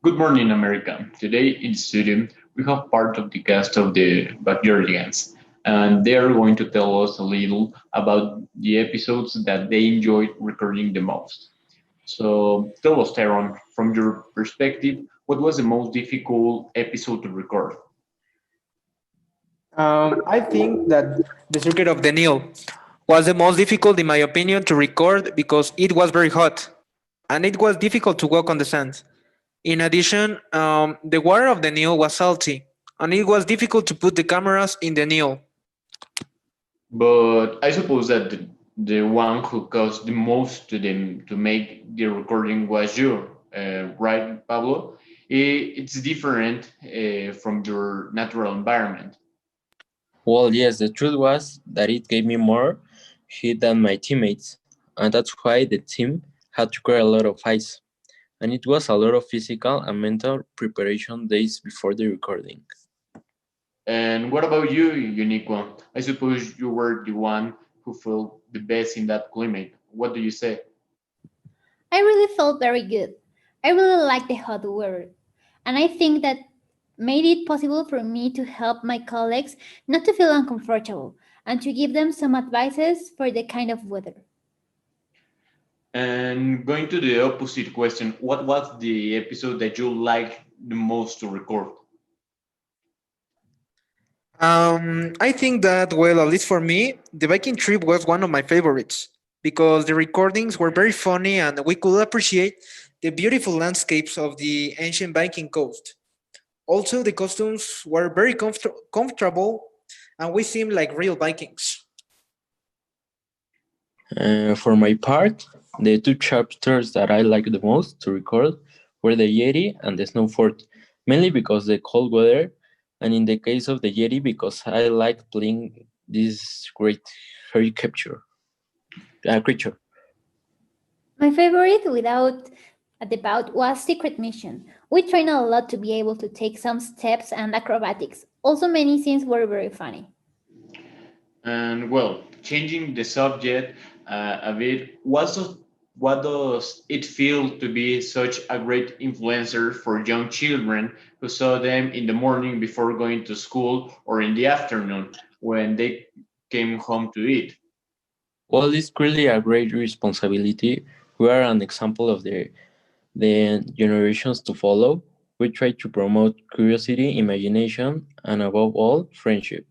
Good morning, America. Today in the studio, we have part of the cast of the backyardigans, and they are going to tell us a little about the episodes that they enjoyed recording the most. So tell us, Tyrone, from your perspective, what was the most difficult episode to record? I think that the circuit of the Nile was the most difficult, in my opinion, to record because it was very hot and it was difficult to walk on the sand. In addition, the water of the Nile was salty and it was difficult to put the cameras in the Nile. But I suppose that the one who caused the most to them to make the recording was you, right, Pablo? It's different from your natural environment. Well, yes, the truth was that it gave me more heat than my teammates, and that's why the team had to clear a lot of ice. And it was a lot of physical and mental preparation days before the recording. And what about you, unique one? I suppose you were the one who felt the best in that climate. What do you say? I really felt very good. I really liked the hot weather, and I think that made it possible for me to help my colleagues not to feel uncomfortable and to give them some advices for the kind of weather. And going to the opposite question, what was the episode that you liked the most to record? I think that, well, at least for me, the biking trip was one of my favorites because the recordings were very funny and we could appreciate the beautiful landscapes of the ancient Viking coast. Also, the costumes were very comfortable and we seemed like real Vikings. For my part, the two chapters that I liked the most to record were the Yeti and the Snow Fort, mainly because the cold weather, and in the case of the Yeti, because I liked playing this great hairy creature. My favorite, without a doubt, was Secret Mission. We trained a lot to be able to take some steps and acrobatics. Also, many scenes were very funny. And well, changing the subject a bit, what does it feel to be such a great influencer for young children who saw them in the morning before going to school or in the afternoon when they came home to eat? Well, it's really a great responsibility. We are an example of the generations to follow. We try to promote curiosity, imagination, and above all, friendship.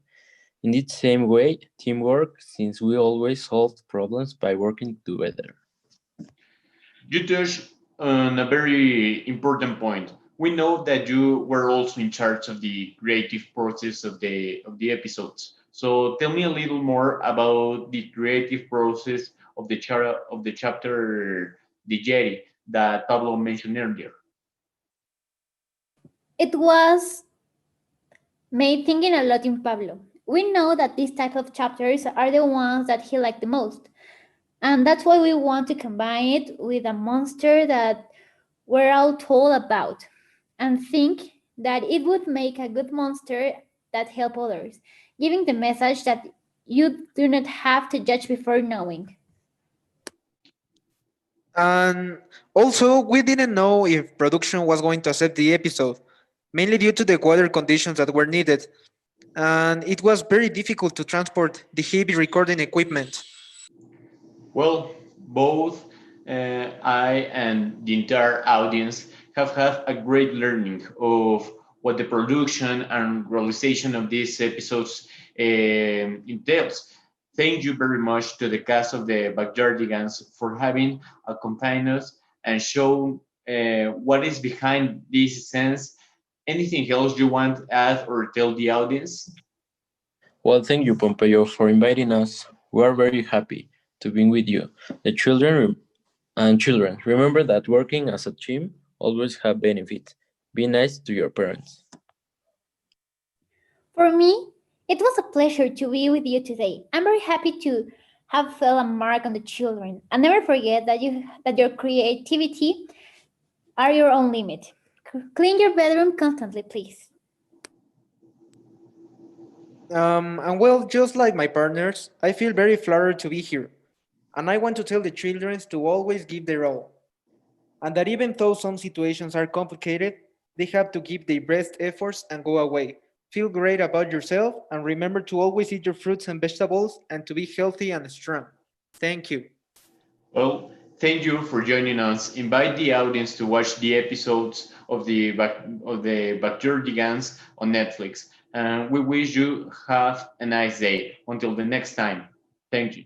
In the same way, teamwork, since we always solve problems by working together. You touched on a very important point. We know that you were also in charge of the creative process of the episodes. So tell me a little more about the creative process of the chapter the Jetty that Pablo mentioned earlier. It was made thinking a lot in Pablo. We know that these type of chapters are the ones that he liked the most. And that's why we want to combine it with a monster that we're all told about and think that it would make a good monster that help others, giving the message that you do not have to judge before knowing. And also, we didn't know if production was going to accept the episode, mainly due to the weather conditions that were needed. And it was very difficult to transport the heavy recording equipment. Well, both I and the entire audience have had a great learning of what the production and realization of these episodes entails. Thank you very much to the cast of the Backyardigans for having accompanied us and show what is behind this sense. Anything else you want to add or tell the audience? Well, thank you, Pompeo, for inviting us. We are very happy to be with you. The children, remember that working as a team always have benefits. Be nice to your parents. For me, it was a pleasure to be with you today. I'm very happy to have felt a mark on the children. And never forget that your creativity are your own limit. Clean your bedroom constantly, please. And well, just like my partners, I feel very flattered to be here. And I want to tell the children to always give their all. and that even though some situations are complicated, they have to give their best efforts and go away. Feel great about yourself and remember to always eat your fruits and vegetables and to be healthy and strong. Thank you. Well, thank you for joining us. Invite the audience to watch the episodes of the Backyardigans on Netflix. And we wish you have a nice day. Until the next time. Thank you.